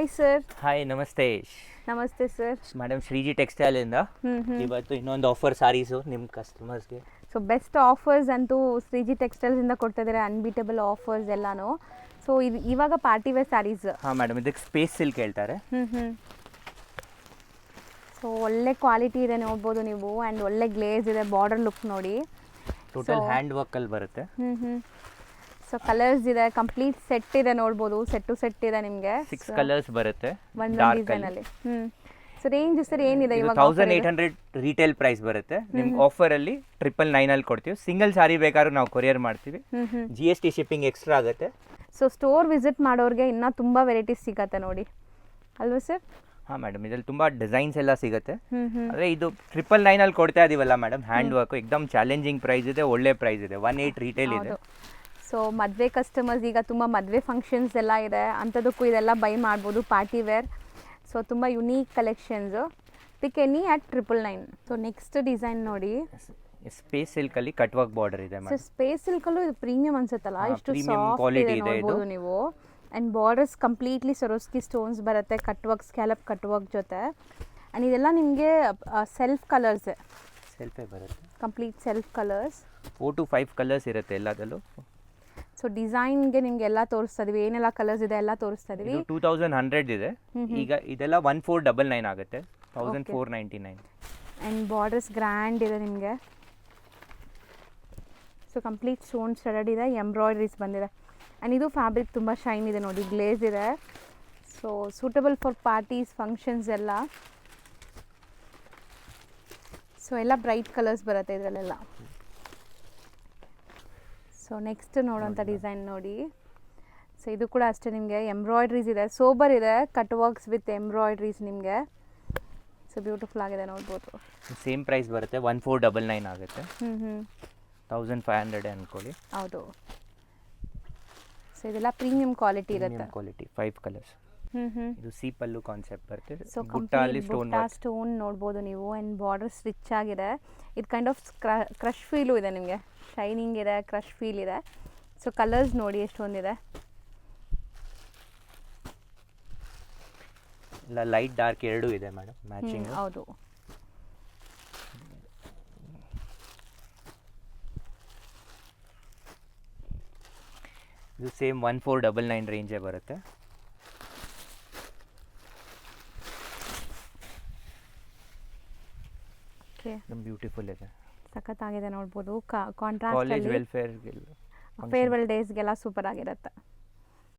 Hi sir. Hi, ನಮಸ್ತೆ. ನಮಸ್ತೆ sir. Madam, Shreeji ಟೆಕ್ಸ್ಟೈಲಿಂದ ಇವತ್ತು ಇನ್ನೊಂದು ಆಫರ್ ಸಾರೀಸು ನಿಮ್ಮ ಕಸ್ಟಮರ್ಸ್ಗೆ. ಸೊ ಬೆಸ್ಟ್ ಆಫರ್ಸ್ ಅಂತೂ ಶ್ರೀಜಿ ಟೆಕ್ಸ್ಟೈಲ್ಸಿಂದ ಕೊಡ್ತಾ ಇದ್ದಾರೆ, ಅನ್ಬೀಟಬಲ್ ಆಫರ್ಸ್ ಎಲ್ಲಾನು. ಸೊ ಇದು ಇವಾಗ ಪಾರ್ಟಿ ವೇರ್ ಸ್ಯಾರೀಸ್. ಹಾಂ ಮೇಡಮ್, ಇದಕ್ಕೆ ಸ್ಪೇಸ್ ಸಿಲ್ಕ್ ಹೇಳ್ತಾರೆ. ಸೊ ಒಳ್ಳೆ ಕ್ವಾಲಿಟಿ ಇದೆ ನೋಡ್ಬೋದು ನೀವು, ಆ್ಯಂಡ್ ಒಳ್ಳೆ ಗ್ಲೇಸ್ ಇದೆ, ಬಾರ್ಡರ್ ಲುಕ್ ನೋಡಿ. ಟೋಟಲ್ ಹ್ಯಾಂಡ್ ವರ್ಕಲ್ಲಿ ಬರುತ್ತೆ. ಸೊ ಕಲರ್ಸ್ ಇದೆ, ಕಂಪ್ಲೀಟ್ ಸೆಟ್ ಇದೆ ನೋಡ್ಬೋದು, ಸೆಟ್ ಟು ಸೆಟ್ ಇದೆ ನಿಮಗೆ. 6 ಕಲರ್ಸ್ ಬರುತ್ತೆ ಒಂದು ಡಿಸೈನಲ್ಲಿ. ಸೊ ರೇಂಜ್ ಸರ್ ಏನಿದೆ ಇವಾಗ? 1800 ರೀಟೇಲ್ ಪ್ರೈಸ್ ಬರುತ್ತೆ. ನಿಮ್ಗೆ ಆಫರಲ್ಲಿ 999 ಅಲ್ಲಿ ಕೊಡ್ತೀವಿ. ಸಿಂಗಲ್ ಸಾರಿ ಬೇಕಾದ್ರೂ ನಾವು ಕೊರಿಯರ್ ಮಾಡ್ತೀವಿ. GST ಶಿಪ್ಪಿಂಗ್ ಎಕ್ಸ್ಟ್ರಾ ಆಗುತ್ತೆ. ಸೊ ಸ್ಟೋರ್ ವಿಸಿಟ್ ಮಾಡೋರಿಗೆ ಇನ್ನೂ ತುಂಬ ವೆರೈಟೀಸ್ ಸಿಗತ್ತೆ ನೋಡಿ, ಅಲ್ವಾ ಸರ್? ಹಾಂ ಮೇಡಮ್, ಇದ್ರಲ್ಲಿ ತುಂಬ ಡಿಸೈನ್ಸ್ ಎಲ್ಲ ಸಿಗುತ್ತೆ. ಆದರೆ ಇದು 999 ಅಲ್ಲಿ ಕೊಡ್ತಾ ಇದೀವಲ್ಲ ಮೇಡಮ್, ಹ್ಯಾಂಡ್ ವರ್ಕ್ ಎಕ್ದಮ್ ಚಾಲೆಂಜಿಂಗ್ ಪ್ರೈಸ್ ಇದೆ, ಒಳ್ಳೆ ಪ್ರೈಸ್ ಇದೆ. 18 ರೀಟೇಲ್ ಇದೆ. ಸೊ ಮದುವೆ ಕಸ್ಟಮರ್ಸ್, ಈಗ ತುಂಬ ಮದುವೆ ಫಂಕ್ಷನ್ಸ್ ಎಲ್ಲ ಇದೆ, ಅಂಥದಕ್ಕೂ ಇದೆಲ್ಲ ಬೈ ಮಾಡ್ಬೋದು, ಪಾರ್ಟಿ ವೇರ್. ಸೊ ತುಂಬ unique collections. Pick any at 999. So next design ನೋಡಿ, ಸ್ಪೇಸ್ ಸಿಲ್ಕಲ್ಲಿ ಕಟ್ ವರ್ಕ್ ಬಾರ್ಡರ್ ಇದೆ. ಸೊ ಸ್ಪೇಸ್ ಸಿಲ್ಕಲ್ಲೂ ಇದು ಪ್ರೀಮಿಯಂ ಅನ್ಸುತ್ತಲ್ಲ, ಇಷ್ಟು ಸಾಫ್ಟ್ ಇದೆ ನೋಡ್ಬೋದು ನೀವು. ಆ್ಯಂಡ್ ಬಾರ್ಡರ್ಸ್ ಕಂಪ್ಲೀಟ್ಲಿ ಸರೋಸ್ಕಿ ಸ್ಟೋನ್ಸ್ ಬರುತ್ತೆ, cut work, scallop cut work ಜೊತೆ. ಆ್ಯಂಡ್ ಇದೆಲ್ಲ ನಿಮಗೆ ಸೆಲ್ಫ್ ಕಲರ್ಸೇ, ಸೆಲ್ಫೇ ಬರುತ್ತೆ, complete self colours. 4 to 5 colours ಇರುತ್ತೆ ಎಲ್ಲದಲ್ಲೂ. ಸೊ ಡಿಸೈನ್ಗೆ ನಿಮ್ಗೆ ಎಲ್ಲ ತೋರಿಸ್ತಾ ಇದೀವಿ, ಏನೆಲ್ಲ ಕಲರ್ಸ್ ಇದೆ ಎಲ್ಲ ತೋರಿಸ್ತಾ ಇದೀವಿ. 2100 ಇದೆ. ಈಗ ಇದೆಲ್ಲ 1499 ಆಗುತ್ತೆ, 1499. ಆ್ಯಂಡ್ ಬಾರ್ಡರ್ಸ್ ಗ್ರ್ಯಾಂಡ್ ಇದೆ ನಿಮಗೆ. ಸೊ ಕಂಪ್ಲೀಟ್ ಸ್ಟೋನ್ ಸ್ಟಡಡ್ ಇದೆ, ಎಂಬ್ರಾಯ್ಡ್ರೀಸ್ ಬಂದಿದೆ. ಆ್ಯಂಡ್ ಇದು ಫ್ಯಾಬ್ರಿಕ್ ತುಂಬ ಶೈನ್ ಇದೆ ನೋಡಿ, ಗ್ಲೇಸ್ ಇದೆ. So suitable for parties, functions ಎಲ್ಲ. ಸೊ ಎಲ್ಲ ಬ್ರೈಟ್ ಕಲರ್ಸ್ ಬರುತ್ತೆ ಇದರಲ್ಲೆಲ್ಲ. ಸೊ ನೆಕ್ಸ್ಟ್ ನೋಡೋಂಥ ಡಿಸೈನ್ ನೋಡಿ. ಸೊ ಇದು ಕೂಡ ಅಷ್ಟೇ, ನಿಮಗೆ ಎಂಬ್ರಾಯ್ಡ್ರೀಸ್ ಇದೆ, ಸೋಬರ್ ಇದೆ, ಕಟ್ ವರ್ಕ್ಸ್ ವಿತ್ ಎಂಬ್ರಾಯ್ಡ್ರೀಸ್ ನಿಮಗೆ. ಸೊ ಬ್ಯೂಟಿಫುಲ್ ಆಗಿದೆ ನೋಡ್ಬೋದು. ಸೇಮ್ ಪ್ರೈಸ್ ಬರುತ್ತೆ, 1499 ಆಗುತ್ತೆ. 1500 ಅಂದ್ಕೊಳ್ಳಿ. ಹೌದು. ಸೊ ಇದೆಲ್ಲ ಪ್ರೀಮಿಯಂ ಕ್ವಾಲಿಟಿ ಇರುತ್ತೆ. Quality 5 colours. ಇದು ಸಿ ಪಲ್ಲು ಕಾನ್ಸೆಪ್ಟ್ ಬರುತ್ತೆ. ಸೊ ಕಂಪ್ಲೀಟ್ ಬುಟ್ಟ ಸ್ಟೋನ್ ನೋಡ್ಬೋದು ನೀವು. ಆ್ಯಂಡ್ ಬಾರ್ಡರ್ಸ್ ರಿಚ್ ಆಗಿದೆ. ಇದು ಕೈಂಡ್ ಆಫ್ ಕ್ರಶ್ ಫೀಲು ಇದೆ ನಿಮಗೆ, ಶೈನಿಂಗ್ ಇದೆ, ಕ್ರಶ್ ಫೀಲ್ ಇದೆ. ಸೊ ಕಲರ್ಸ್ ನೋಡಿ ಎಷ್ಟೊಂದಿದೆ. ಇಲ್ಲ, ಲೈಟ್ ಡಾರ್ಕ್ ಎರಡೂ ಇದೆ ಮೇಡಮ್, ಮ್ಯಾಚಿಂಗ್. ಹೌದು. ಇದು ಸೇಮ್ 1499 ರೇಂಜೇ ಬರುತ್ತೆ. ಓಕೆ, ಬ್ಯೂಟಿಫುಲ್ ಇದೆ, ಸಖತ್ತಾಗಿದೆ ನೋಡ್ಬೋದು. ಕಾಂಟ್ರಾಸ್ಟ್ ಕಾಲೇಜ್ ವೆಲ್ಫೇರ್ಗೆಲ್ಲ, ಫೇರ್ವೆಲ್ ಡೇಸ್ಗೆಲ್ಲ ಸೂಪರ್ ಆಗಿರುತ್ತೆ.